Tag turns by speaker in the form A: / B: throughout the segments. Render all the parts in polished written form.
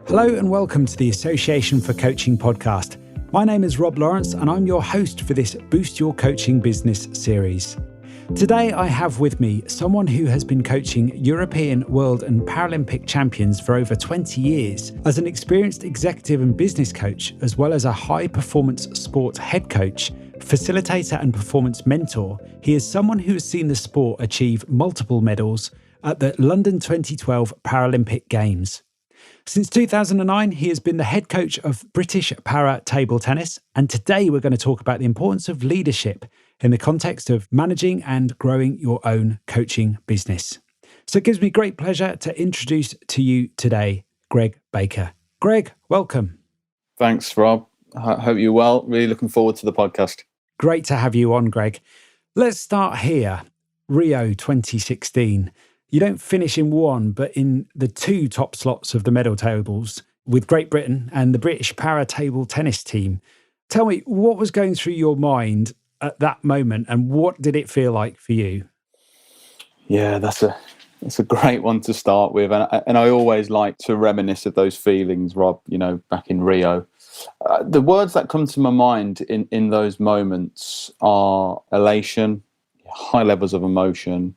A: Hello and welcome to the Association for Coaching podcast. My name is Rob Lawrence and I'm your host for this Boost Your Coaching Business series. Today I have with me someone who has been coaching European, World and Paralympic champions for over 20 years. As an experienced executive and business coach, as well as a high-performance sport head coach, facilitator and performance mentor, he is someone who has seen the sport achieve multiple medals at the London 2012 Paralympic Games. Since 2009, he has been the head coach of British Para Table Tennis, and today we're going to talk about the importance of leadership in the context of managing and growing your own coaching business. So it gives me great pleasure to introduce to you today, Greg Baker. Greg, welcome.
B: Thanks, Rob. I hope you're well. Really looking forward to the podcast.
A: Great to have you on, Greg. Let's start here. Rio 2016. You don't finish in one, but in the two top slots of the medal tables with Great Britain and the British Para Table Tennis team. Tell me, what was going through your mind at that moment and what did it feel like for you?
B: Yeah, that's a great one to start with. And I always like to reminisce of those feelings, Rob, back in Rio. The words that come to my mind in those moments are elation, high levels of emotion,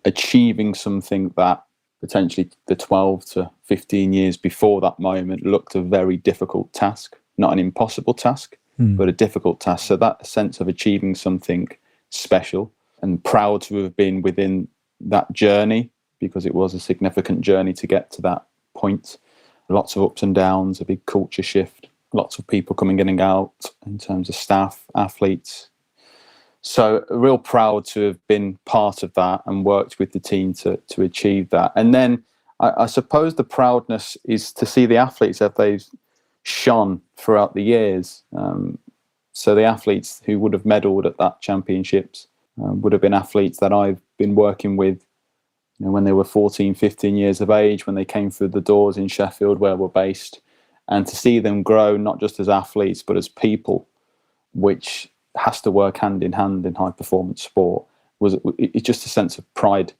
B: achieving something that potentially the 12 to 15 years before that moment looked a very difficult task, not an impossible task, but a difficult task. So that sense of achieving something special and proud to have been within that journey, because it was a significant journey to get to that point. Lots of ups and downs, a big culture shift, lots of people coming in and out in terms of staff, athletes. So real proud to have been part of that and worked with the team to achieve that. And then I suppose the proudness is to see the athletes as they've shone throughout the years. So the athletes who would have medalled at that championships would have been athletes that I've been working with when they were 14, 15 years of age, when they came through the doors in Sheffield where we're based. And to see them grow, not just as athletes, but as people, which has to work hand in hand in high performance sport, it's just a sense of pride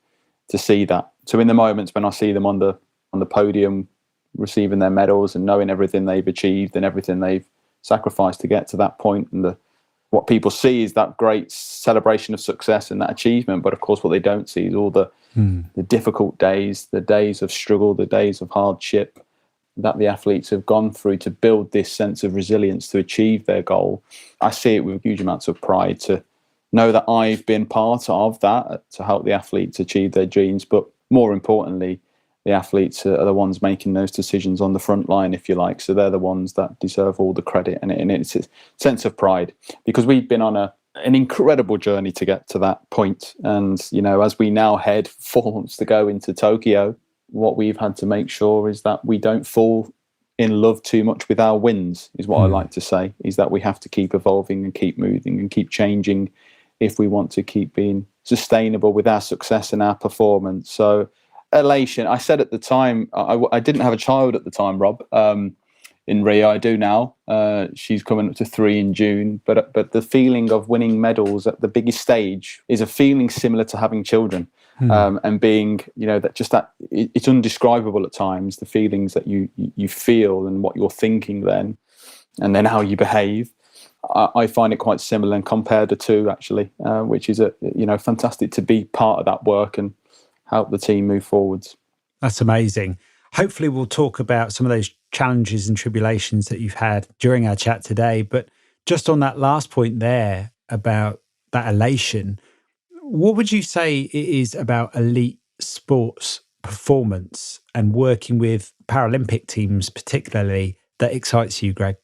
B: to see that. So in the moments when I see them on the podium receiving their medals and knowing everything they've achieved and everything they've sacrificed to get to that point, and what people see is that great celebration of success and that achievement, but of course what they don't see is all the difficult days, the days of struggle, the days of hardship that the athletes have gone through to build this sense of resilience to achieve their goal. I see it with huge amounts of pride to know that I've been part of that to help the athletes achieve their dreams. But more importantly, the athletes are the ones making those decisions on the front line, if you like. So they're the ones that deserve all the credit. And it's a sense of pride because we've been on an incredible journey to get to that point. And, as we now head 4 months to go into Tokyo, what we've had to make sure is that we don't fall in love too much with our wins, is what I like to say, is that we have to keep evolving and keep moving and keep changing if we want to keep being sustainable with our success and our performance. So elation, I said at the time, I didn't have a child at the time, Rob, in Rio. I do now. She's coming up to 3 in June. But the feeling of winning medals at the biggest stage is a feeling similar to having children. And being, that it's undescribable at times, the feelings that you feel and what you're thinking then, and then how you behave. I find it quite similar and compare the two actually, which is fantastic to be part of that work and help the team move forwards.
A: That's amazing. Hopefully we'll talk about some of those challenges and tribulations that you've had during our chat today. But just on that last point there about that elation, what would you say it is about elite sports performance and working with Paralympic teams particularly that excites you, Greg?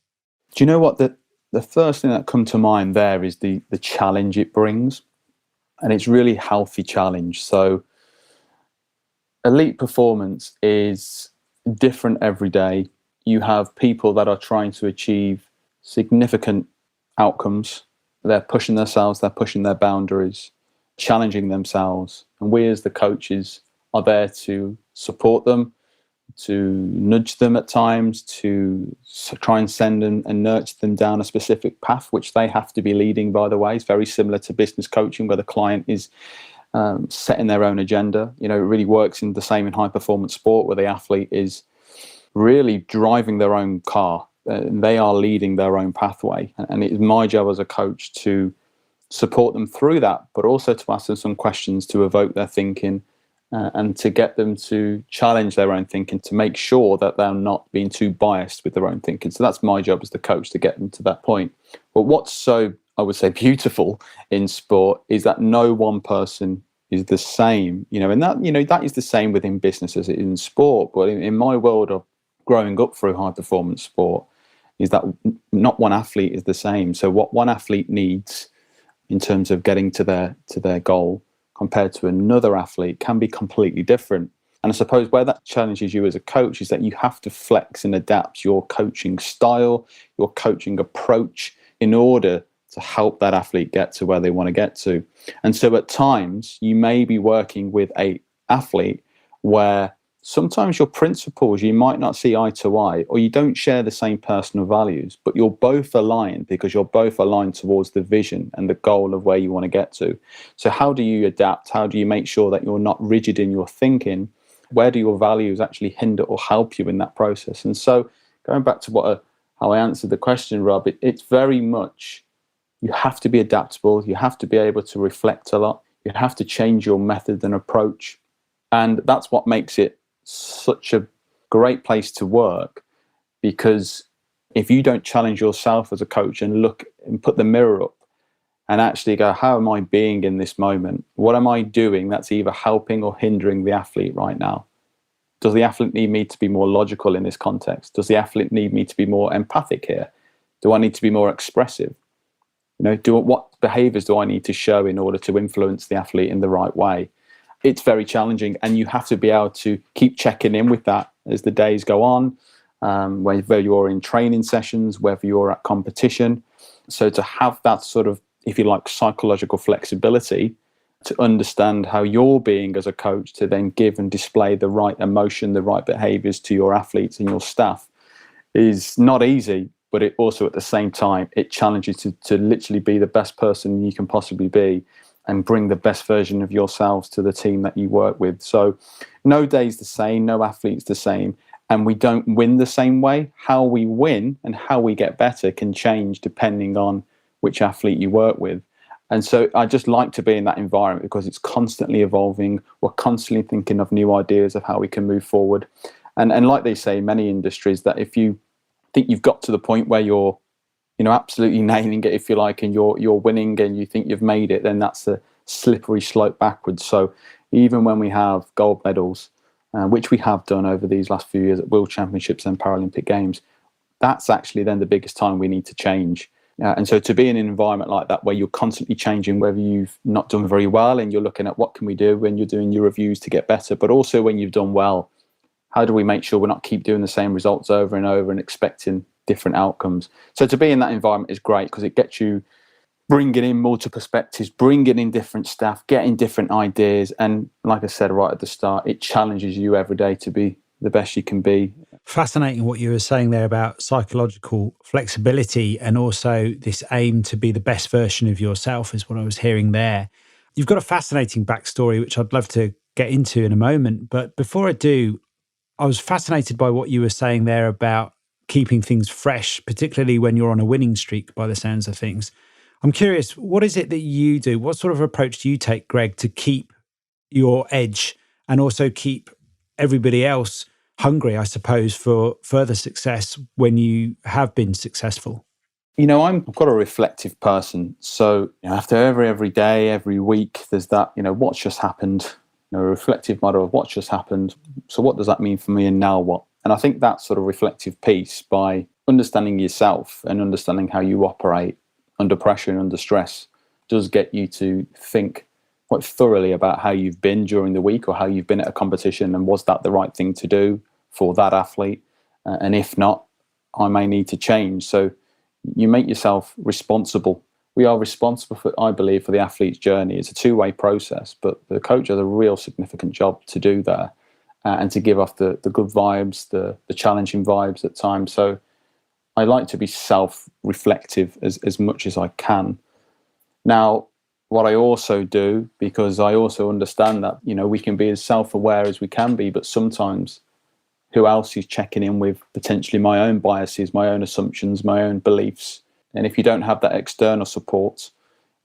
B: Do you know what? The first thing that comes to mind there is the challenge it brings. And it's really healthy challenge. So elite performance is different every day. You have people that are trying to achieve significant outcomes. They're pushing themselves, they're pushing their boundaries, challenging themselves. And we as the coaches are there to support them, to nudge them at times, to try and send and nurture them down a specific path, which they have to be leading, by the way. It's very similar to business coaching, where the client is setting their own agenda. It really works in the same in high performance sport, where the athlete is really driving their own car. They are leading their own pathway. And it is my job as a coach to support them through that, but also to ask them some questions to evoke their thinking, and to get them to challenge their own thinking, to make sure that they're not being too biased with their own thinking. So that's my job as the coach, to get them to that point. But what's so, I would say, beautiful in sport is that no one person is the same, and that is the same within business as it is in sport. But in my world of growing up through high performance sport, is that not one athlete is the same. So what one athlete needs in terms of getting to their goal compared to another athlete can be completely different. And I suppose where that challenges you as a coach is that you have to flex and adapt your coaching style, your coaching approach, in order to help that athlete get to where they want to get to. And so at times you may be working with an athlete where sometimes your principles, you might not see eye to eye, or you don't share the same personal values, but you're both aligned because you're both aligned towards the vision and the goal of where you want to get to. So how do you adapt? How do you make sure that you're not rigid in your thinking? Where do your values actually hinder or help you in that process? And so going back to how I answered the question, Rob, it's very much, you have to be adaptable. You have to be able to reflect a lot. You have to change your method and approach. And that's what makes it such a great place to work, because if you don't challenge yourself as a coach and look and put the mirror up and actually go, how am I being in this moment? What am I doing that's either helping or hindering the athlete right now? Does the athlete need me to be more logical in this context? Does the athlete need me to be more empathic here? Do I need to be more expressive? What behaviors do I need to show in order to influence the athlete in the right way? It's very challenging, and you have to be able to keep checking in with that as the days go on, whether you're in training sessions, whether you're at competition. So to have that sort of, if you like, psychological flexibility to understand how you're being as a coach, to then give and display the right emotion, the right behaviors to your athletes and your staff, is not easy. But it also, at the same time, it challenges you to literally be the best person you can possibly be, and bring the best version of yourselves to the team that you work with. So no day's the same, no athlete's the same, and we don't win the same way. How we win and how we get better can change depending on which athlete you work with. And so I just like to be in that environment because it's constantly evolving. We're constantly thinking of new ideas of how we can move forward. And like they say in many industries, that if you think you've got to the point where you're absolutely nailing it, if you like, and you're winning and you think you've made it, then that's a slippery slope backwards. So even when we have gold medals, which we have done over these last few years at World Championships and Paralympic Games, that's actually then the biggest time we need to change. And so to be in an environment like that, where you're constantly changing, whether you've not done very well and you're looking at what can we do when you're doing your reviews to get better, but also when you've done well, how do we make sure we're not keep doing the same results over and over and expecting different outcomes? So to be in that environment is great, because it gets you bringing in multiple perspectives, bringing in different staff, getting different ideas. And like I said right at the start, it challenges you every day to be the best you can be.
A: Fascinating what you were saying there about psychological flexibility, and also this aim to be the best version of yourself is what I was hearing there. You've got a fascinating backstory, which I'd love to get into in a moment. But before I do, I was fascinated by what you were saying there about keeping things fresh, particularly when you're on a winning streak, by the sounds of things. I'm curious, what is it that you do? What sort of approach do you take, Greg, to keep your edge and also keep everybody else hungry, I suppose, for further success when you have been successful?
B: I'm quite a reflective person. So after every day, every week, there's that, what's just happened, a reflective model of what's just happened. So what does that mean for me, and now what? And I think that sort of reflective piece, by understanding yourself and understanding how you operate under pressure and under stress, does get you to think quite thoroughly about how you've been during the week, or how you've been at a competition, and was that the right thing to do for that athlete? And if not, I may need to change. So you make yourself responsible. We are responsible for, I believe, for the athlete's journey. It's a two-way process, but the coach has a real significant job to do there, and to give off the good vibes, the challenging vibes at times. So I like to be self-reflective as much as I can. Now, what I also do, because I also understand that, we can be as self-aware as we can be, but sometimes who else is checking in with potentially my own biases, my own assumptions, my own beliefs? And if you don't have that external support,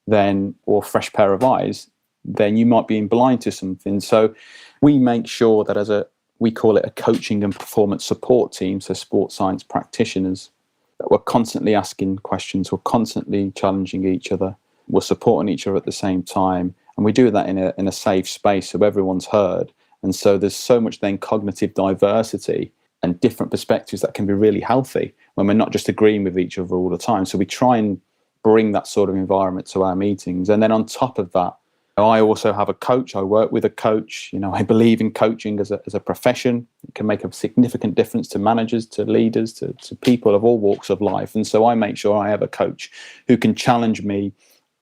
B: then, or fresh pair of eyes, then you might be blind to something. So we make sure that we call it a coaching and performance support team, so sports science practitioners, that we're constantly asking questions, we're constantly challenging each other, we're supporting each other at the same time, and we do that in a safe space so everyone's heard. And so there's so much then cognitive diversity and different perspectives that can be really healthy when we're not just agreeing with each other all the time. So we try and bring that sort of environment to our meetings. And then on top of that, I also have a coach. I work with a coach. I believe in coaching as a profession. It can make a significant difference to managers, to leaders, to people of all walks of life. And so I make sure I have a coach who can challenge me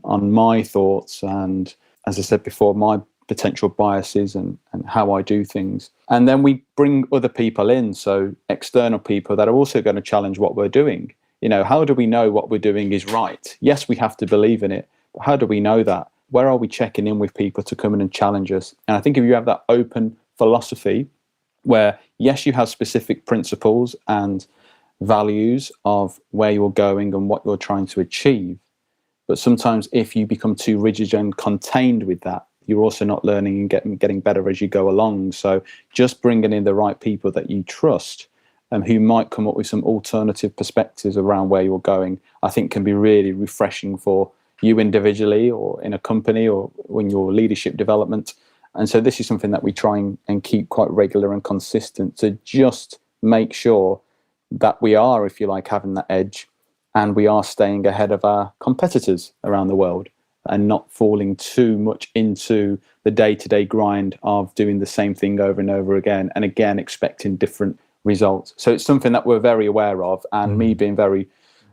B: on my thoughts and, as I said before, my potential biases and how I do things. And then we bring other people in, so external people that are also going to challenge what we're doing. How do we know what we're doing is right? Yes, we have to believe in it, but how do we know that? Where are we checking in with people to come in and challenge us? And I think if you have that open philosophy where, yes, you have specific principles and values of where you're going and what you're trying to achieve, but sometimes if you become too rigid and contained with that, you're also not learning and getting better as you go along. So just bringing in the right people that you trust and who might come up with some alternative perspectives around where you're going, I think can be really refreshing for you individually or in a company or in your leadership development. And so this is something that we try and keep quite regular and consistent to just make sure that we are, if you like, having that edge and we are staying ahead of our competitors around the world and not falling too much into the day-to-day grind of doing the same thing over and over again and again expecting different results. So it's something that we're very aware of, and me being very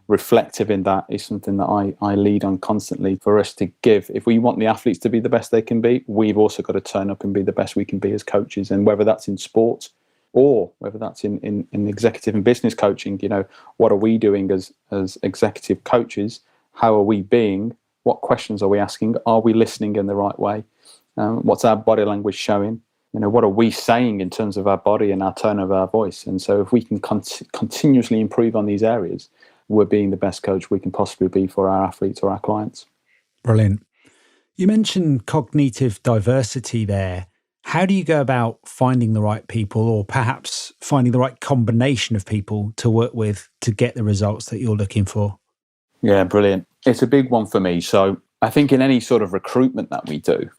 B: reflective in that is something that I lead on constantly for us to give. If we want the athletes to be the best they can be, we've also got to turn up and be the best we can be as coaches. And whether that's in sports or whether that's in executive and business coaching, what are we doing as executive coaches? How are we being? What questions are we asking? Are we listening in the right way? What's our body language showing? What are we saying in terms of our body and our tone of our voice? And so if we can continuously improve on these areas, we're being the best coach we can possibly be for our athletes or our clients.
A: Brilliant. You mentioned cognitive diversity there. How do you go about finding the right people, or perhaps finding the right combination of people to work with to get the results that you're looking for?
B: Yeah, brilliant. It's a big one for me. So I think in any sort of recruitment that we do,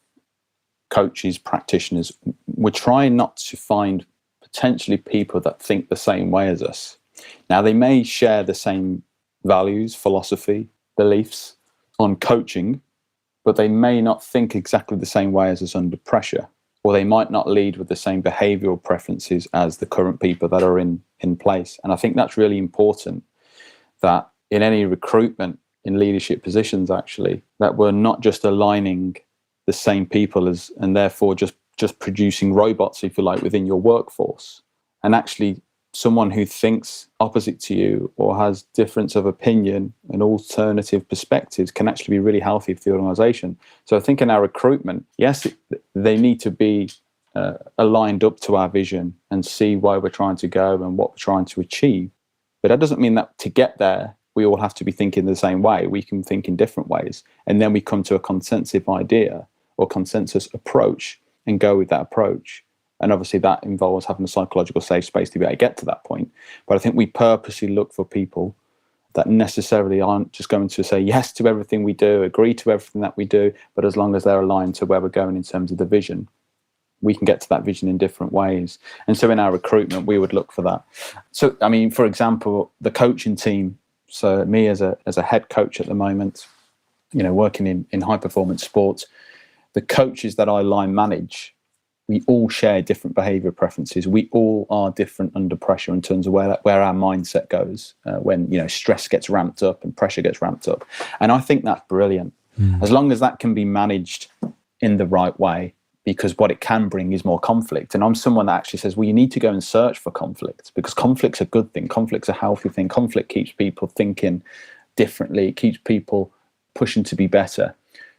B: coaches, practitioners, we're trying not to find potentially people that think the same way as us. Now, they may share the same values, philosophy, beliefs on coaching, but they may not think exactly the same way as us under pressure, or they might not lead with the same behavioral preferences as the current people that are in place. And I think that's really important, that in any recruitment, in leadership positions, actually, that we're not just aligning the same people as, and therefore just producing robots, if you like, within your workforce. And actually someone who thinks opposite to you or has difference of opinion and alternative perspectives can actually be really healthy for the organization. So I think in our recruitment, yes, they need to be aligned up to our vision and see why we're trying to go and what we're trying to achieve. But that doesn't mean that to get there, we all have to be thinking the same way. We can think in different ways. And then we come to a consensus idea or consensus approach and go with that approach. And obviously that involves having a psychological safe space to be able to get to that point. But I think we purposely look for people that necessarily aren't just going to say yes to everything we do, agree to everything that we do, but as long as they're aligned to where we're going in terms of the vision, we can get to that vision in different ways. And so in our recruitment, we would look for that. So, I mean, for example, the coaching team, so me as a head coach at the moment, working in high performance sports, the coaches that I line manage, we all share different behavior preferences. We all are different under pressure in terms of where our mindset goes when stress gets ramped up and pressure gets ramped up. And I think that's brilliant. As long as that can be managed in the right way, because what it can bring is more conflict. And I'm someone that actually says, well, you need to go and search for conflict, because conflict's a good thing. Conflict's a healthy thing. Conflict keeps people thinking differently. It keeps people pushing to be better.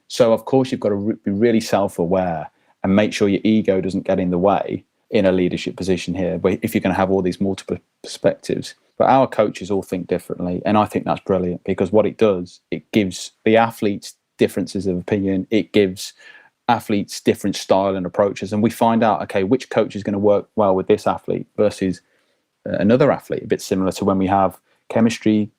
B: So of course you've got to be really self-aware and make sure your ego doesn't get in the way in a leadership position here, but if you're going to have all these multiple perspectives. But our coaches all think differently, and I think that's brilliant, because what it does, it gives the athletes differences of opinion, it gives athletes different style and approaches, and we find out, okay, which coach is going to work well with this athlete versus another athlete. A bit similar to when we have chemistry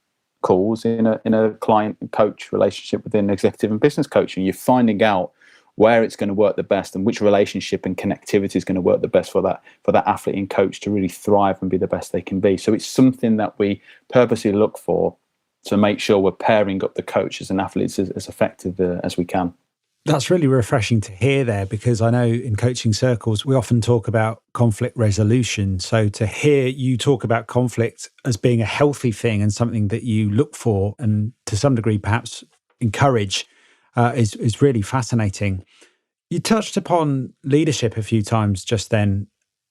B: calls in a client and coach relationship within executive and business coaching. You're finding out where it's going to work the best and which relationship and connectivity is going to work the best for that athlete and coach to really thrive and be the best they can be. So it's something that we purposely look for to make sure we're pairing up the coaches and athletes as effective as we can.
A: That's really refreshing to hear there, because I know in coaching circles, we often talk about conflict resolution. So to hear you talk about conflict as being a healthy thing and something that you look for and to some degree perhaps encourage is really fascinating. You touched upon leadership a few times just then.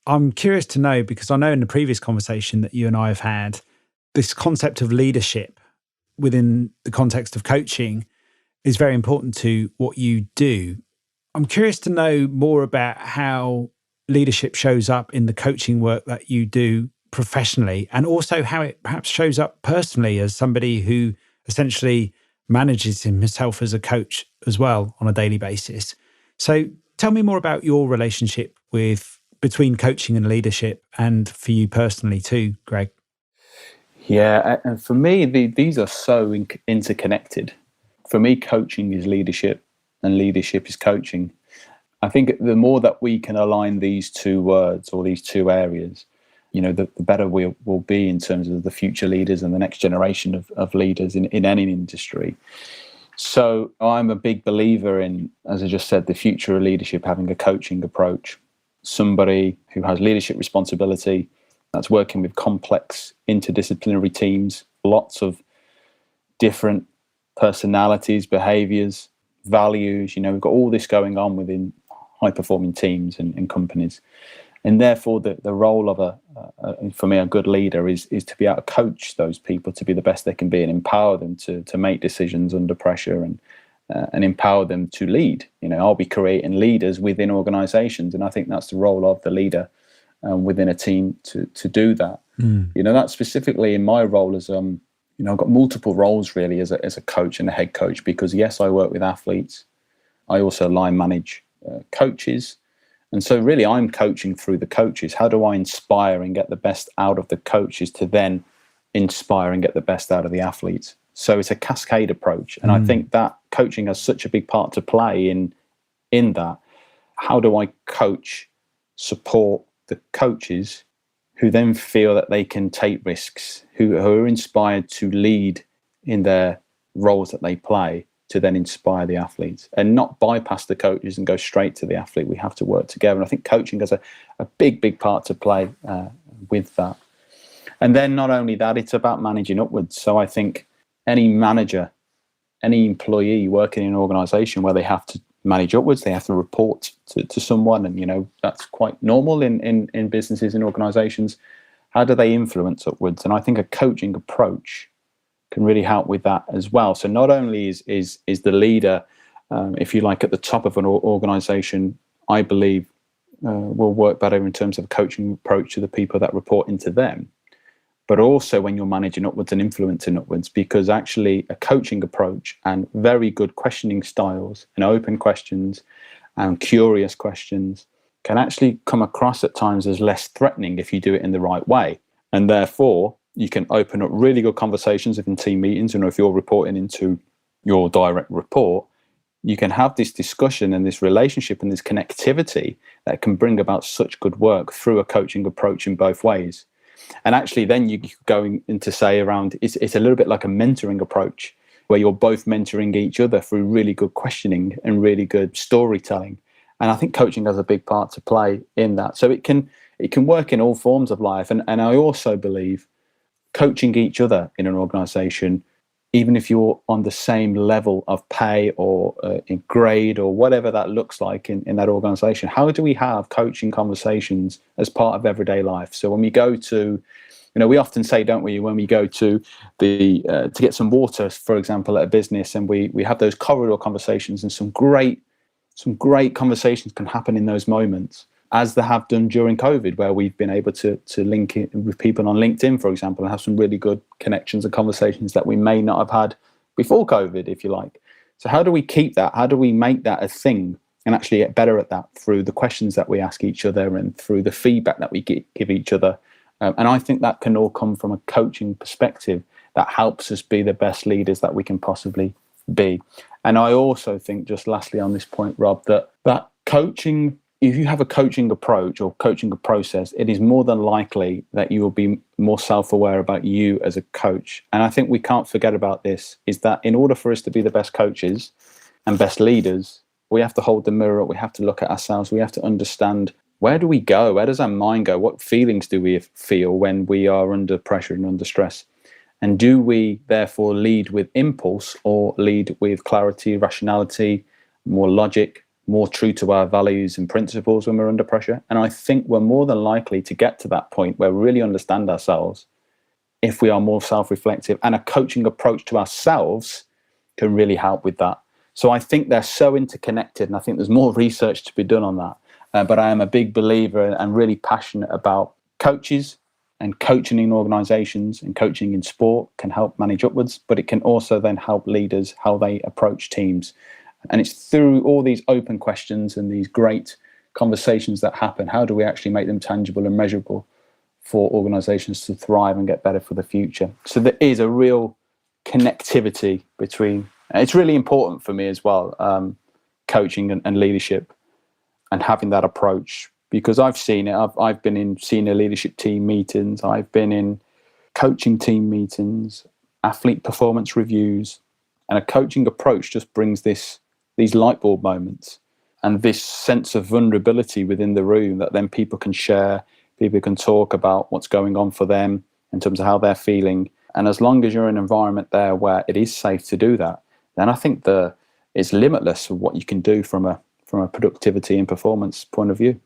A: I'm curious to know, because I know in the previous conversation that you and I have had, this concept of leadership within the context of coaching is very important to what you do. I'm curious to know more about how leadership shows up in the coaching work that you do professionally, and also how it perhaps shows up personally as somebody who essentially manages himself as a coach as well on a daily basis. So tell me more about your relationship between coaching and leadership, and for you personally too, Greg.
B: Yeah, and for me, these are so interconnected. For me, coaching is leadership and leadership is coaching. I think the more that we can align these two words or these two areas, the better we will be in terms of the future leaders and the next generation of leaders in any industry. So I'm a big believer in, as I just said, the future of leadership having a coaching approach. Somebody who has leadership responsibility, that's working with complex interdisciplinary teams, lots of different personalities, behaviors, values. We've got all this going on within high-performing teams and companies. And therefore, the role of for me, a good leader is to be able to coach those people to be the best they can be and empower them to make decisions under pressure and empower them to lead. I'll be creating leaders within organizations, and I think that's the role of the leader within a team to do that. That's specifically in my role as I've got multiple roles really as a coach and a head coach, because yes, I work with athletes. I also line manage coaches. And so really I'm coaching through the coaches. How do I inspire and get the best out of the coaches to then inspire and get the best out of the athletes? So it's a cascade approach. And I think that coaching has such a big part to play in that. How do I coach, support the coaches who then feel that they can take risks, who are inspired to lead in their roles that they play, to then inspire the athletes and not bypass the coaches and go straight to the athlete. We have to work together. And I think coaching has a big, big part to play with that. And then not only that, it's about managing upwards. So I think any manager, any employee working in an organization where they have to manage upwards, they have to report to someone. And, that's quite normal in businesses and organizations. How do they influence upwards? And I think a coaching approach can really help with that as well. So not only is the leader, if you like, at the top of an organization, I believe will work better in terms of a coaching approach to the people that report into them, but also when you're managing upwards and influencing upwards, because actually a coaching approach and very good questioning styles and open questions and curious questions can actually come across at times as less threatening if you do it in the right way. And therefore, you can open up really good conversations in team meetings. If you're reporting into your direct report, you can have this discussion and this relationship and this connectivity that can bring about such good work through a coaching approach in both ways. And actually then you go into say around, it's a little bit like a mentoring approach where you're both mentoring each other through really good questioning and really good storytelling. And I think coaching has a big part to play in that. So it can work in all forms of life. And I also believe coaching each other in an organization, even if you're on the same level of pay or in grade or whatever that looks like in that organization, how do we have coaching conversations as part of everyday life? So when we go to We often say, don't we, when we go to the to get some water, for example, at a business, and we have those corridor conversations, and some great conversations can happen in those moments, as they have done during COVID, where we've been able to link in with people on LinkedIn, for example, and have some really good connections and conversations that we may not have had before COVID, if you like. So how do we keep that? How do we make that a thing and actually get better at that through the questions that we ask each other and through the feedback that we give each other? And I think that can all come from a coaching perspective that helps us be the best leaders that we can possibly be. And I also think, just lastly on this point, Rob, that coaching, if you have a coaching approach or coaching process, it is more than likely that you will be more self-aware about you as a coach. And I think we can't forget about this, is that in order for us to be the best coaches and best leaders, we have to hold the mirror up, we have to look at ourselves, we have to understand, where do we go? Where does our mind go? What feelings do we feel when we are under pressure and under stress? And do we therefore lead with impulse or lead with clarity, rationality, more logic, more true to our values and principles when we're under pressure? And I think we're more than likely to get to that point where we really understand ourselves if we are more self-reflective, and a coaching approach to ourselves can really help with that. So I think they're so interconnected, and I think there's more research to be done on that. But I am a big believer and really passionate about coaches, and coaching in organizations and coaching in sport can help manage upwards, but it can also then help leaders how they approach teams. And it's through all these open questions and these great conversations that happen, how do we actually make them tangible and measurable for organizations to thrive and get better for the future? So there is a real connectivity between, it's really important for me as well, coaching and leadership, and having that approach, because I've seen it. I've been in senior leadership team meetings, I've been in coaching team meetings, athlete performance reviews, and a coaching approach just brings these light bulb moments and this sense of vulnerability within the room that then people can share, people can talk about what's going on for them in terms of how they're feeling. And as long as you're in an environment there where it is safe to do that, then I think it's limitless of what you can do from a productivity and performance point of view.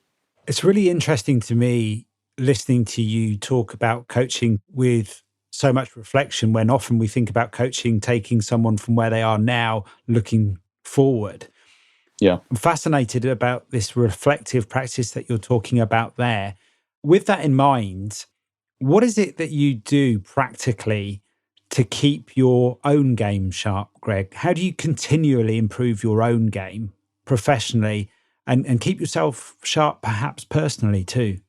A: It's really interesting to me listening to you talk about coaching with so much reflection, when often we think about coaching taking someone from where they are now looking forward.
B: Yeah.
A: I'm fascinated about this reflective practice that you're talking about there. With that in mind, what is it that you do practically to keep your own game sharp, Greg? How do you continually improve your own game professionally and keep yourself sharp, perhaps personally too?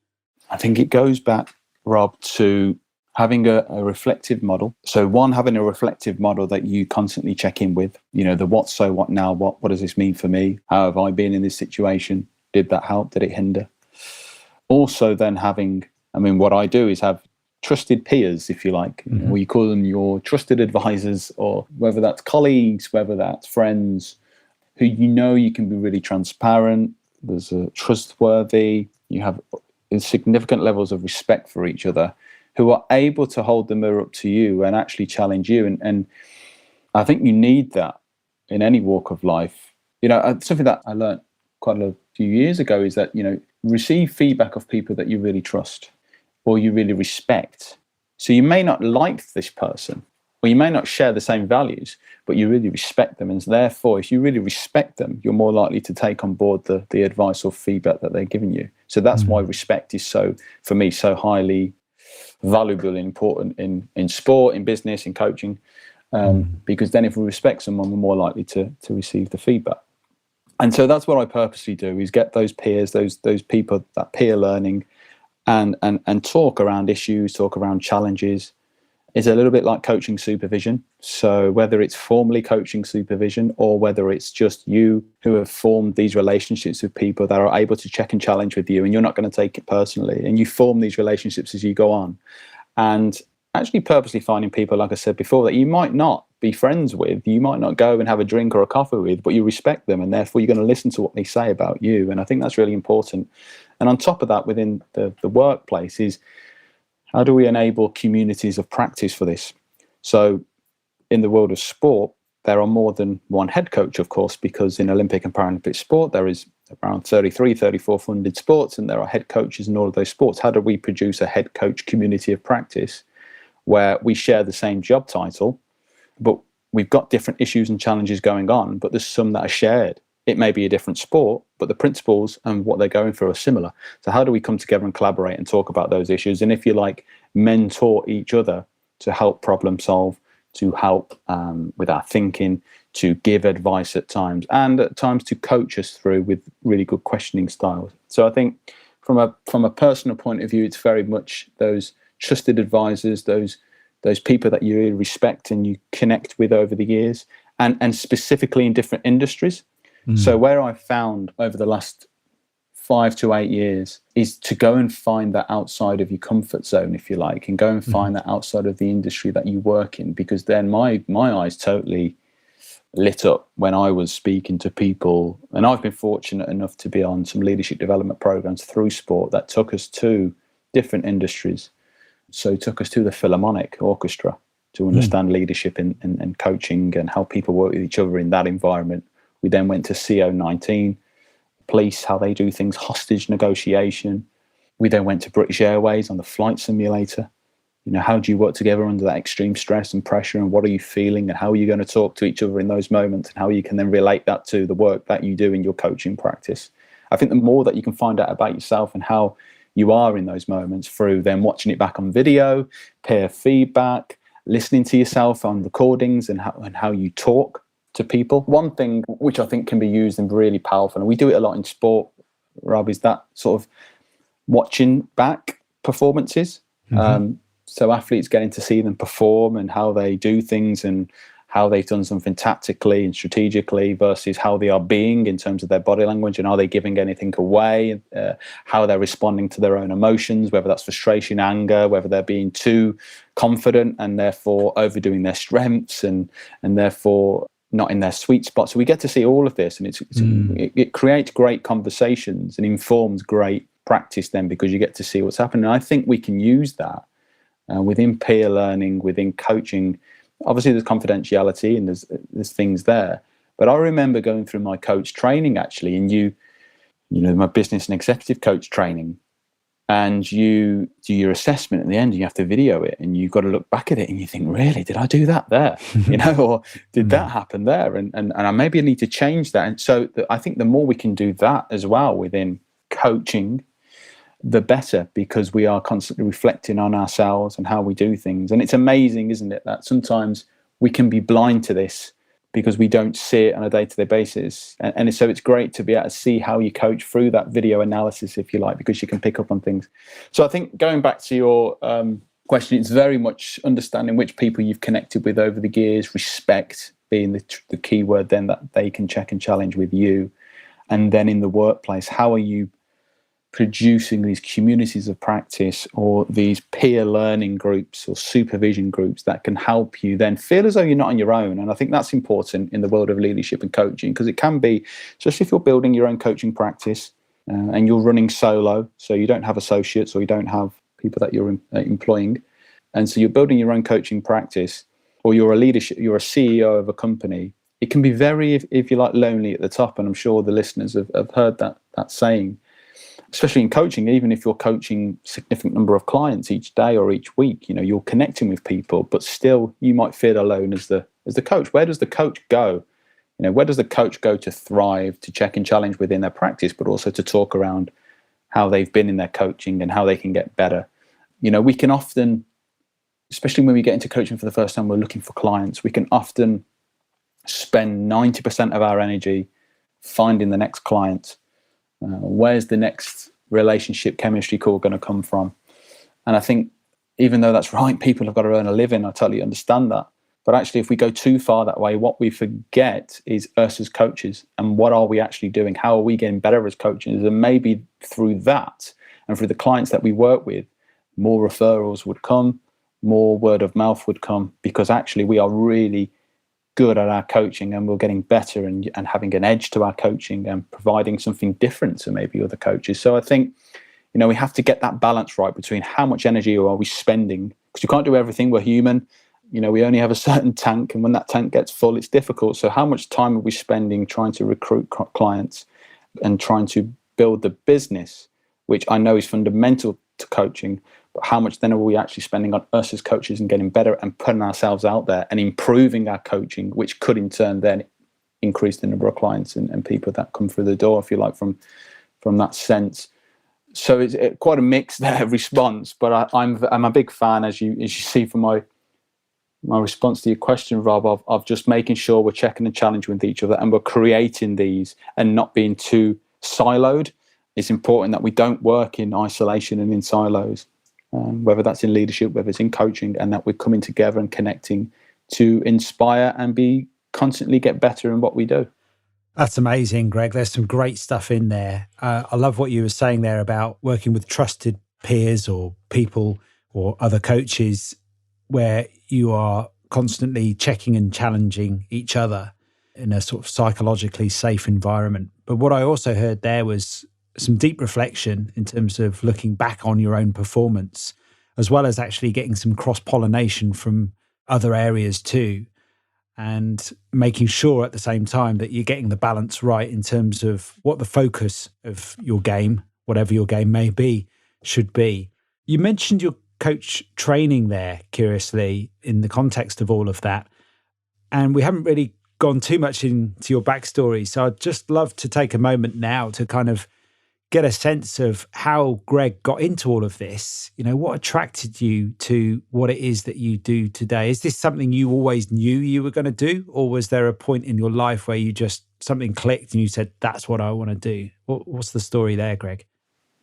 B: I think it goes back, Rob, to having a reflective model. So having a reflective model that you constantly check in with, the what, so what now, what does this mean for me? How have I been in this situation? Did that help? Did it hinder? Also then what I do is have trusted peers, if you like, or you call them your trusted advisors, or whether that's colleagues, whether that's friends, who you can be really transparent, there's a trustworthy, you have significant levels of respect for each other, who are able to hold the mirror up to you and actually challenge you. And I think you need that in any walk of life. Something that I learned quite a few years ago is that, receive feedback of people that you really trust or you really respect. So you may not like this person, or you may not share the same values, but you really respect them. And therefore, if you really respect them, you're more likely to take on board the advice or feedback that they're giving you. So that's why respect is for me, so highly valuable and important in sport, in business, in coaching. Because then if we respect someone, we're more likely to receive the feedback. And so that's what I purposely do, is get those peers, those people, that peer learning, and talk around issues, talk around challenges. It's a little bit like coaching supervision. So whether it's formally coaching supervision, or whether it's just you who have formed these relationships with people that are able to check and challenge with you, and you're not going to take it personally, and you form these relationships as you go on, and actually purposely finding people, like I said before, that you might not be friends with, you might not go and have a drink or a coffee with, but you respect them, and therefore you're going to listen to what they say about you. And I think that's really important. And on top of that, within the workplace, is how do we enable communities of practice for this? So in the world of sport, there are more than one head coach, of course, because in Olympic and Paralympic sport, there is around 33, 34 funded sports, and there are head coaches in all of those sports. How do we produce a head coach community of practice where we share the same job title, but we've got different issues and challenges going on, but there's some that are shared? It may be a different sport, but the principles and what they're going through are similar. So how do we come together and collaborate and talk about those issues? And if you like, mentor each other to help problem solve, to help with our thinking, to give advice at times, and at times to coach us through with really good questioning styles. So I think from a personal point of view, it's very much those trusted advisors, those people that you really respect and you connect with over the years, and specifically in different industries. So where I've found over the last 5 to 8 years is to go and find that outside of your comfort zone, if you like, and go and find that outside of the industry that you work in, because then my eyes totally lit up when I was speaking to people. And I've been fortunate enough to be on some leadership development programs through sport that took us to different industries. So it took us to the Philharmonic Orchestra to understand leadership and coaching and how people work with each other in that environment. We then went to CO19, police, how they do things, hostage negotiation. We then went to British Airways on the flight simulator. You know, how do you work together under that extreme stress and pressure, and what are you feeling, and how are you going to talk to each other in those moments, and how you can then relate that to the work that you do in your coaching practice. I think the more that you can find out about yourself and how you are in those moments through then watching it back on video, peer feedback, listening to yourself on recordings, and how you talk to people. One thing which I think can be used and really powerful, and we do it a lot in sport, Rob, is that sort of watching back performances. So athletes getting to see them perform and how they do things and how they've done something tactically and strategically versus how they are being in terms of their body language, and are they giving anything away, how they're responding to their own emotions, whether that's frustration, anger, whether they're being too confident and therefore overdoing their strengths and therefore not in their sweet spot. So we get to see all of this, and it creates great conversations and informs great practice then, because you get to see what's happening. And I think we can use that within peer learning, within coaching. Obviously there's confidentiality and there's things there, but I remember going through my coach training actually, and you know, my business and executive coach training, and you do your assessment at the end, and you have to video it, and you've got to look back at it and you think, really, did I do that there? You know, or did that happen there? And I maybe need to change that. And so I think the more we can do that as well within coaching, the better, because we are constantly reflecting on ourselves and how we do things. And it's amazing, isn't it, that sometimes we can be blind to this because we don't see it on a day-to-day basis. And so it's great to be able to see how you coach through that video analysis, if you like, because you can pick up on things. So I think going back to your question, it's very much understanding which people you've connected with over the years, respect being the key word then, that they can check and challenge with you. And then in the workplace, how are you producing these communities of practice or these peer learning groups or supervision groups that can help you then feel as though you're not on your own? And I think that's important in the world of leadership and coaching, because it can be, especially if you're building your own coaching practice and you're running solo, so you don't have associates or you don't have people that you're employing, and so you're building your own coaching practice, or you're a CEO of a company. It can be very, if you like, lonely at the top, and I'm sure the listeners have heard that saying. Especially in coaching, even if you're coaching a significant number of clients each day or each week, you know, you're connecting with people, but still you might feel alone as the coach. Where does the coach go? You know, where does the coach go to thrive, to check and challenge within their practice, but also to talk around how they've been in their coaching and how they can get better? You know, we can often, especially when we get into coaching for the first time, we're looking for clients. We can often spend 90% of our energy finding the next client. Where's the next relationship chemistry call going to come from? And I think even though that's right, people have got to earn a living. I totally understand that. But actually, if we go too far that way, what we forget is us as coaches, and what are we actually doing? How are we getting better as coaches? And maybe through that and through the clients that we work with, more referrals would come, more word of mouth would come, because actually we are really good at our coaching, and we're getting better and having an edge to our coaching and providing something different to maybe other coaches. So I think, you know, we have to get that balance right between how much energy are we spending, because you can't do everything. We're human. You know, we only have a certain tank, and when that tank gets full, it's difficult. So how much time are we spending trying to recruit clients, and trying to build the business, which I know is fundamental to coaching, but how much then are we actually spending on us as coaches and getting better and putting ourselves out there and improving our coaching, which could in turn then increase the number of clients and people that come through the door, if you like, from that sense. So it's quite a mixed response, but I'm a big fan, as you see from my response to your question, Rob, of just making sure we're checking and challenging with each other and we're creating these and not being too siloed. It's important that we don't work in isolation and in silos, whether that's in leadership, whether it's in coaching, and that we're coming together and connecting to inspire and be constantly get better in what we do.
A: That's amazing, Greg. There's some great stuff in there. I love what you were saying there about working with trusted peers or people or other coaches where you are constantly checking and challenging each other in a sort of psychologically safe environment. But what I also heard there was some deep reflection in terms of looking back on your own performance, as well as actually getting some cross-pollination from other areas too, and making sure at the same time that you're getting the balance right in terms of what the focus of your game, whatever your game may be, should be. You mentioned your coach training there, curiously, in the context of all of that. And we haven't really gone too much into your backstory. So I'd just love to take a moment now to kind of get a sense of how Greg got into all of this. You know, what attracted you to what it is that you do today? Is this something you always knew you were going to do? Or was there a point in your life where you just, something clicked and you said, that's what I want to do? What's the story there, Greg?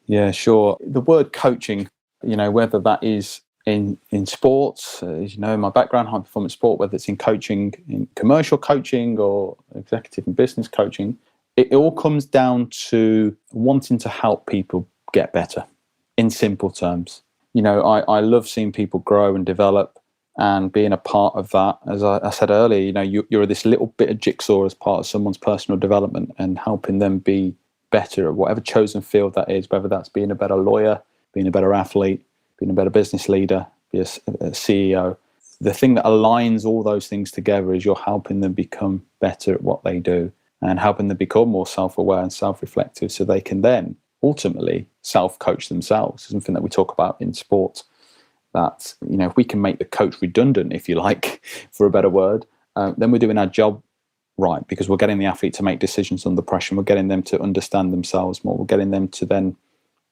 B: Yeah, sure. The word coaching, you know, whether that is in sports, as you know, my background, high performance sport, whether it's in coaching, in commercial coaching or executive and business coaching, it all comes down to wanting to help people get better, in simple terms. You know, I love seeing people grow and develop and being a part of that. As I said earlier, you know, you're this little bit of jigsaw as part of someone's personal development and helping them be better at whatever chosen field that is, whether that's being a better lawyer, being a better athlete, being a better business leader, be a CEO. The thing that aligns all those things together is you're helping them become better at what they do and helping them become more self-aware and self-reflective so they can then ultimately self-coach themselves. Something that we talk about in sport, that, you know, if we can make the coach redundant, if you like, for a better word, then we're doing our job right, because we're getting the athlete to make decisions under pressure, and we're getting them to understand themselves more, we're getting them to then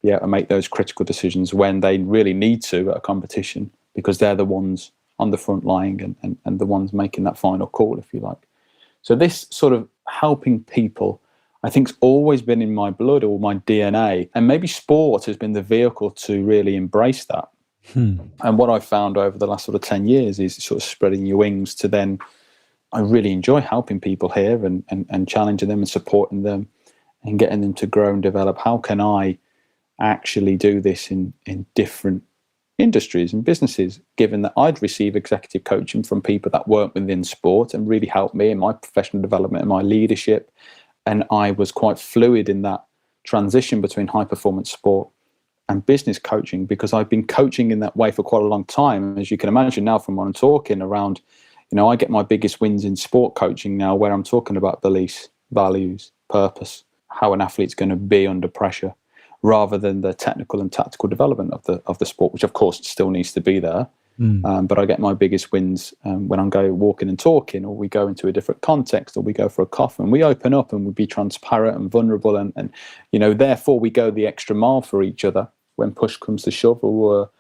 B: be able to make those critical decisions when they really need to at a competition, because they're the ones on the front line and the ones making that final call, if you like. So this sort of helping people, I think, has always been in my blood or my DNA. And maybe sport has been the vehicle to really embrace that. And what I've found over the last sort of 10 years is sort of spreading your wings to then, I really enjoy helping people here and challenging them and supporting them and getting them to grow and develop. How can I actually do this in different industries and businesses, given that I'd receive executive coaching from people that weren't within sport and really helped me in my professional development and my leadership. And I was quite fluid in that transition between high performance sport and business coaching, because I've been coaching in that way for quite a long time. As you can imagine now from what I'm talking around, you know, I get my biggest wins in sport coaching now, where I'm talking about beliefs, values, purpose, how an athlete's going to be under pressure, rather than the technical and tactical development of the sport, which of course still needs to be there. But I get my biggest wins when I'm going walking and talking, or we go into a different context, or we go for a coffee and we open up and we be transparent and vulnerable, and you know, therefore we go the extra mile for each other when push comes to shove, or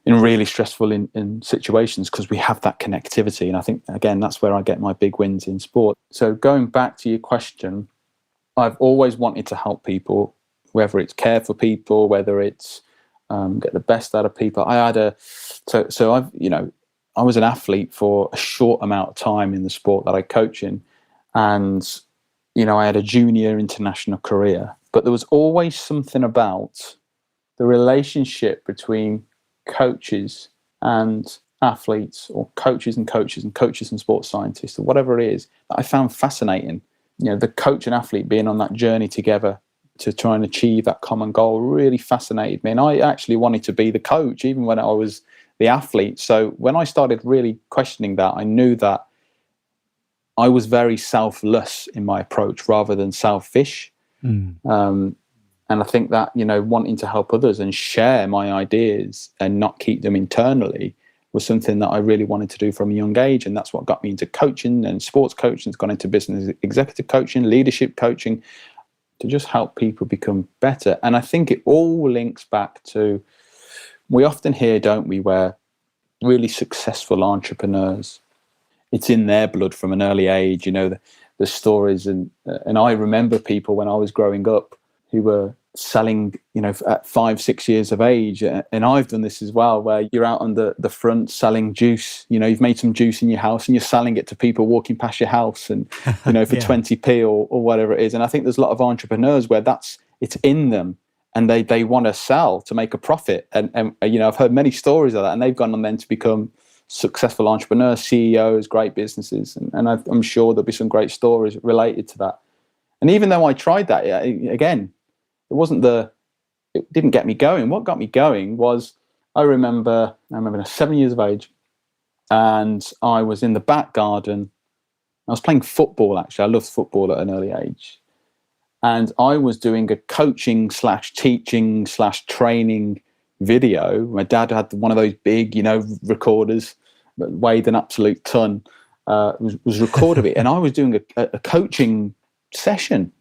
B: in really stressful in situations, because we have that connectivity. And I think, again, that's where I get my big wins in sport. So going back to your question, I've always wanted to help people, whether it's care for people, whether it's get the best out of people. I was an athlete for a short amount of time in the sport that I coach in, and you know, I had a junior international career, but there was always something about the relationship between coaches and athletes, or coaches and coaches and coaches and sports scientists, or whatever it is, that I found fascinating. You know, the coach and athlete being on that journey together to try and achieve that common goal really fascinated me. And I actually wanted to be the coach even when I was the athlete. So when I started really questioning that, I knew that I was very selfless in my approach rather than selfish. And I think that, wanting to help others and share my ideas and not keep them internally was something that I really wanted to do from a young age. And that's what got me into coaching and sports coaching. It's gone into business executive coaching, leadership coaching, to just help people become better. And I think it all links back to, we often hear, don't we, where really successful entrepreneurs, it's in their blood from an early age, the stories. And I remember people when I was growing up who were selling, at 5-6 years of age. And I've done this as well, where you're out on the front selling juice. You've made some juice in your house and you're selling it to people walking past your house and, for 20p or whatever it is. And I think there's a lot of entrepreneurs where it's in them and they want to sell to make a profit. And I've heard many stories of that, and they've gone on then to become successful entrepreneurs, CEOs, great businesses. And I'm sure there'll be some great stories related to that. And even though I tried that, again, it didn't get me going. What got me going was, I remember 7 years of age, and I was in the back garden. I was playing football, actually. I loved football at an early age. And I was doing a coaching / teaching / training video. My dad had one of those big, recorders that weighed an absolute ton, was recording it. And I was doing a coaching session.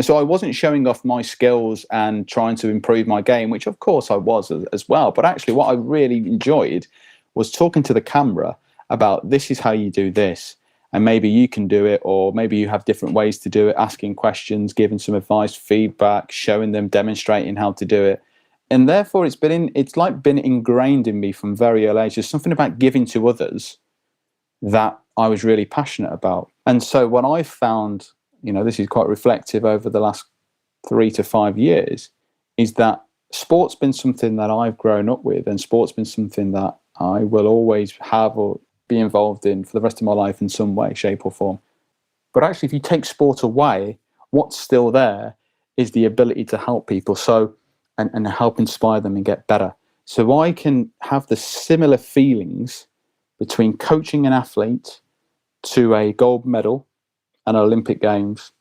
B: So I wasn't showing off my skills and trying to improve my game, which of course I was as well. But actually what I really enjoyed was talking to the camera about, this is how you do this. And maybe you can do it, or maybe you have different ways to do it, asking questions, giving some advice, feedback, showing them, demonstrating how to do it. And therefore it's been ingrained in me from very early age. There's something about giving to others that I was really passionate about. And so when I found, this is quite reflective over the last 3 to 5 years, is that sport's been something that I've grown up with, and sport's been something that I will always have or be involved in for the rest of my life in some way, shape or form. But actually, if you take sport away, what's still there is the ability to help people and help inspire them and get better. So I can have the similar feelings between coaching an athlete to a gold medal and Olympic Games,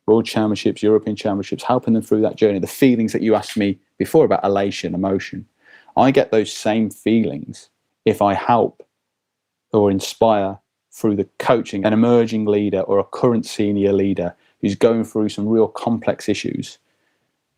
B: World Championships, European Championships, helping them through that journey. The feelings that you asked me before about elation, emotion, I get those same feelings if I help or inspire through the coaching an emerging leader or a current senior leader who's going through some real complex issues,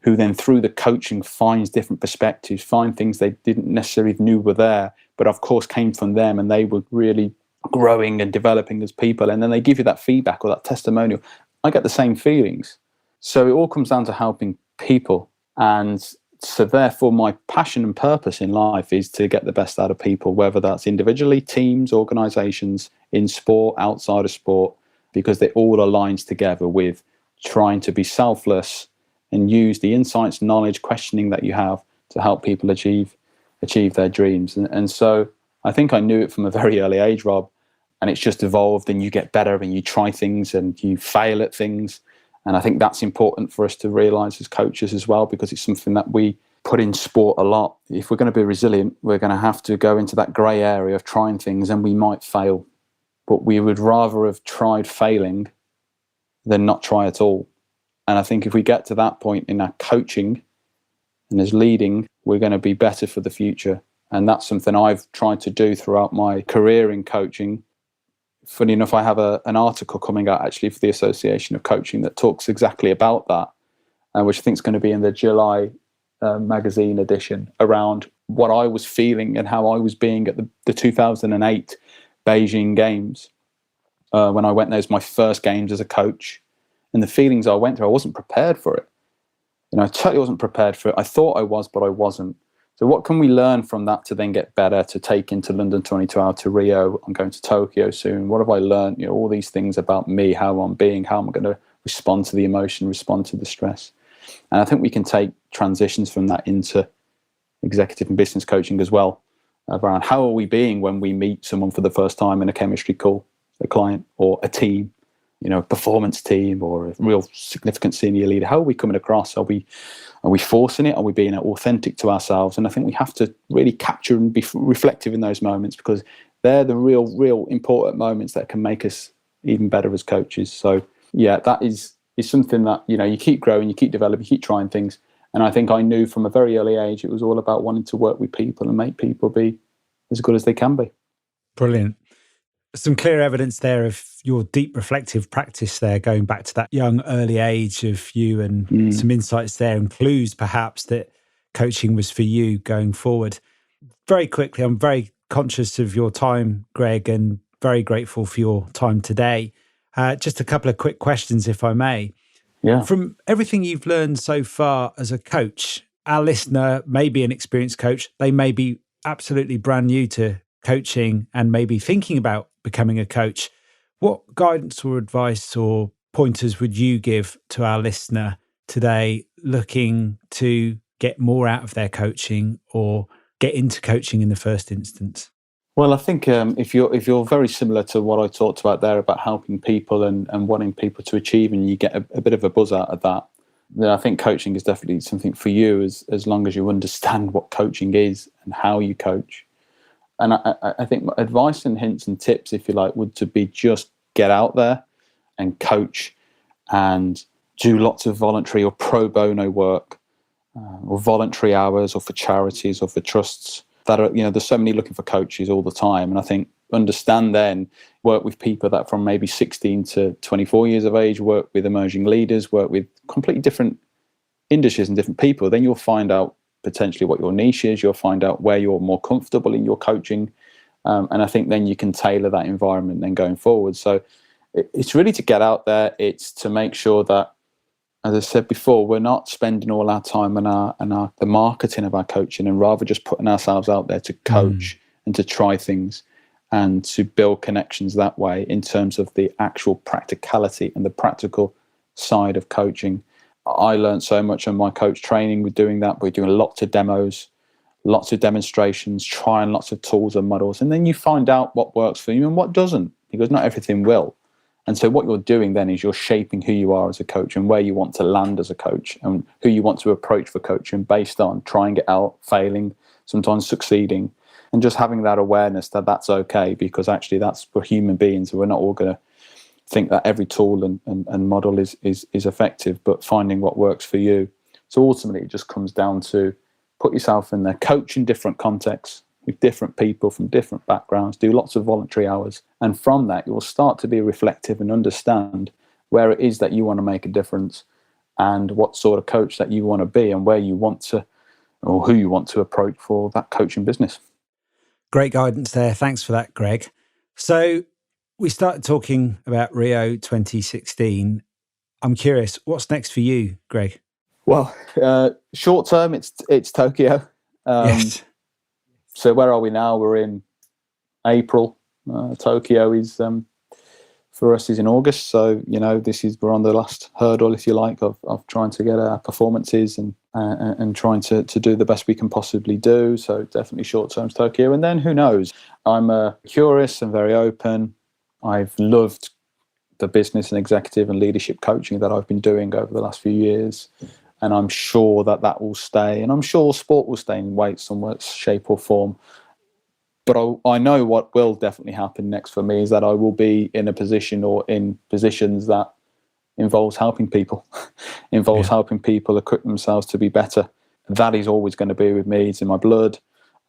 B: who then through the coaching finds different perspectives, find things they didn't necessarily knew were there, but of course came from them, and they were really growing and developing as people, and then they give you that feedback or that testimonial. I get the same feelings. So it all comes down to helping people. And so therefore my passion and purpose in life is to get the best out of people, whether that's individually, teams, organizations, in sport, outside of sport, because they all aligns together with trying to be selfless and use the insights, knowledge, questioning that you have to help people achieve their dreams. And so I think I knew it from a very early age, Rob, and it's just evolved, and you get better and you try things and you fail at things. And I think that's important for us to realize as coaches as well, because it's something that we put in sport a lot. If we're going to be resilient, we're going to have to go into that grey area of trying things, and we might fail. But we would rather have tried failing than not try at all. And I think if we get to that point in our coaching and as leading, we're going to be better for the future. And that's something I've tried to do throughout my career in coaching. Funny enough, I have an article coming out actually for the Association of Coaching that talks exactly about that, which I think is going to be in the July magazine edition, around what I was feeling and how I was being at the 2008 Beijing Games. When I went there, it was my first games as a coach. And the feelings I went through, I wasn't prepared for it. I totally wasn't prepared for it. I thought I was, but I wasn't. So what can we learn from that to then get better, to take into London 2012, to Rio? I'm going to Tokyo soon. What have I learned? All these things about me, how I'm being, how I'm going to respond to the emotion, respond to the stress. And I think we can take transitions from that into executive and business coaching as well, around how are we being when we meet someone for the first time in a chemistry call, a client or a team, a performance team or a real significant senior leader. How are we coming across? Are we forcing it? Are we being authentic to ourselves? And I think we have to really capture and be reflective in those moments, because they're the real important moments that can make us even better as coaches. So yeah, that is is something that, you keep growing, you keep developing, you keep trying things. And I think I knew from a very early age it was all about wanting to work with people and make people be as good as they can be.
A: Brilliant. Some clear evidence there of your deep reflective practice there, going back to that young, early age of you, and some insights there and clues perhaps that coaching was for you going forward. Very quickly, I'm very conscious of your time, Greg, and very grateful for your time today. Just a couple of quick questions, if I may.
B: Yeah.
A: From everything you've learned so far as a coach, our listener may be an experienced coach. They may be absolutely brand new to coaching and maybe thinking about becoming a coach. What guidance or advice or pointers would you give to our listener today looking to get more out of their coaching or get into coaching in the first instance?
B: Well, I think if you're very similar to what I talked about there about helping people and wanting people to achieve, and you get a bit of a buzz out of that, then I think coaching is definitely something for you as long as you understand what coaching is and how you coach. And I think my advice and hints and tips, if you like, would to be just get out there and coach and do lots of voluntary or pro bono work or voluntary hours or for charities or for trusts that are, there's so many looking for coaches all the time. And I think understand then, work with people that from maybe 16 to 24 years of age, work with emerging leaders, work with completely different industries and different people. Then you'll find out potentially what your niche is. You'll find out where you're more comfortable in your coaching. And I think then you can tailor that environment then going forward. So it's really to get out there. It's to make sure that, as I said before, we're not spending all our time on the marketing of our coaching, and rather just putting ourselves out there to coach and to try things and to build connections that way in terms of the actual practicality and the practical side of coaching. I learned so much on my coach training with doing that. We're doing lots of demos, lots of demonstrations, trying lots of tools and models, and then you find out what works for you and what doesn't, because not everything will. And so what you're doing then is you're shaping who you are as a coach and where you want to land as a coach and who you want to approach for coaching based on trying it out, failing, sometimes succeeding, and just having that awareness that that's okay, because actually that's for human beings. We're not all going to think that every tool and model is effective, but finding what works for you. So ultimately, it just comes down to put yourself in there, coach in different contexts with different people from different backgrounds, do lots of voluntary hours. And from that, you'll start to be reflective and understand where it is that you want to make a difference and what sort of coach that you want to be and where you want to, or who you want to approach for that coaching business.
A: Great guidance there. Thanks for that, Greg. So we started talking about Rio 2016. I'm curious, what's next for you, Greg?
B: Well, short term, it's Tokyo.
A: Yes.
B: So where are we now? We're in April. Tokyo is for us is in August. So we're on the last hurdle, if you like, of trying to get our performances and trying to do the best we can possibly do. So definitely short term Tokyo, and then who knows? I'm curious and very open. I've loved the business and executive and leadership coaching that I've been doing over the last few years. And I'm sure that will stay. And I'm sure sport will stay in weight, some shape or form. But I know what will definitely happen next for me is that I will be in a position or in positions that involves helping people, helping people equip themselves to be better. That is always going to be with me. It's in my blood.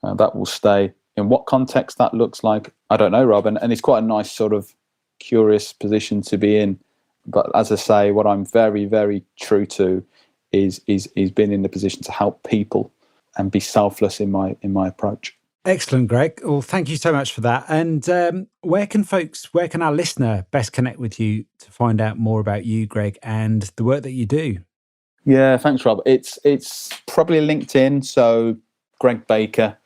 B: That will stay. In what context that looks like, I don't know, Rob. And it's quite a nice sort of curious position to be in. But as I say, what I'm very, very true to is being in the position to help people and be selfless in my approach.
A: Excellent, Greg. Well, thank you so much for that. And where can our listener best connect with you to find out more about you, Greg, and the work that you do?
B: Yeah, thanks, Rob. It's probably LinkedIn. So Greg Baker,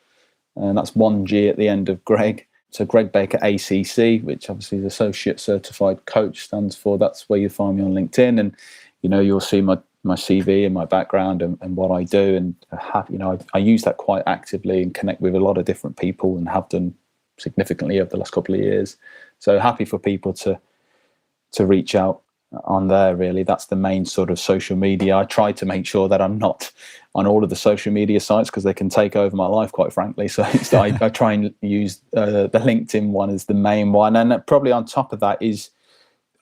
B: and that's 1G at the end of Greg. So Greg Baker ACC, which obviously is Associate Certified Coach, stands for. That's where you find me on LinkedIn, and you'll see my CV and my background and what I do, and I use that quite actively and connect with a lot of different people and have done significantly over the last couple of years. So happy for people to reach out on there. Really, that's the main sort of social media. I try to make sure that I'm not on all of the social media sites because they can take over my life, quite frankly. So I try and use the LinkedIn one as the main one, and probably on top of that is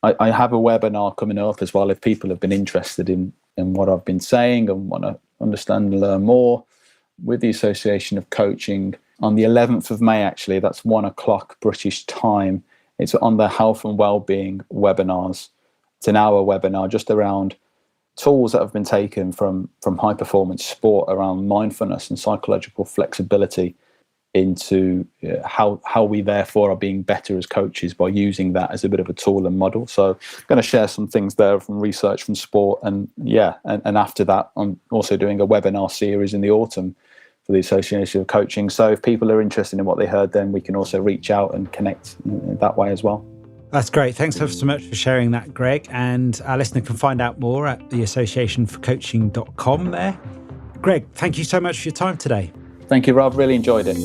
B: I have a webinar coming up as well if people have been interested in what I've been saying and want to understand and learn more, with the Association of Coaching on the 11th of May, actually. That's 1:00 British time. It's on the health and wellbeing webinars. It's an hour webinar just around tools that have been taken from high performance sport around mindfulness and psychological flexibility into how we therefore are being better as coaches by using that as a bit of a tool and model. So I'm going to share some things there from research from sport, and after that I'm also doing a webinar series in the autumn for the Association of Coaching. So if people are interested in what they heard, then we can also reach out and connect that way as well.
A: That's great. Thanks ever so much for sharing that, Greg. And our listener can find out more at theassociationforcoaching.com there. Greg, thank you so much for your time today.
B: Thank you, Rob. Really enjoyed it.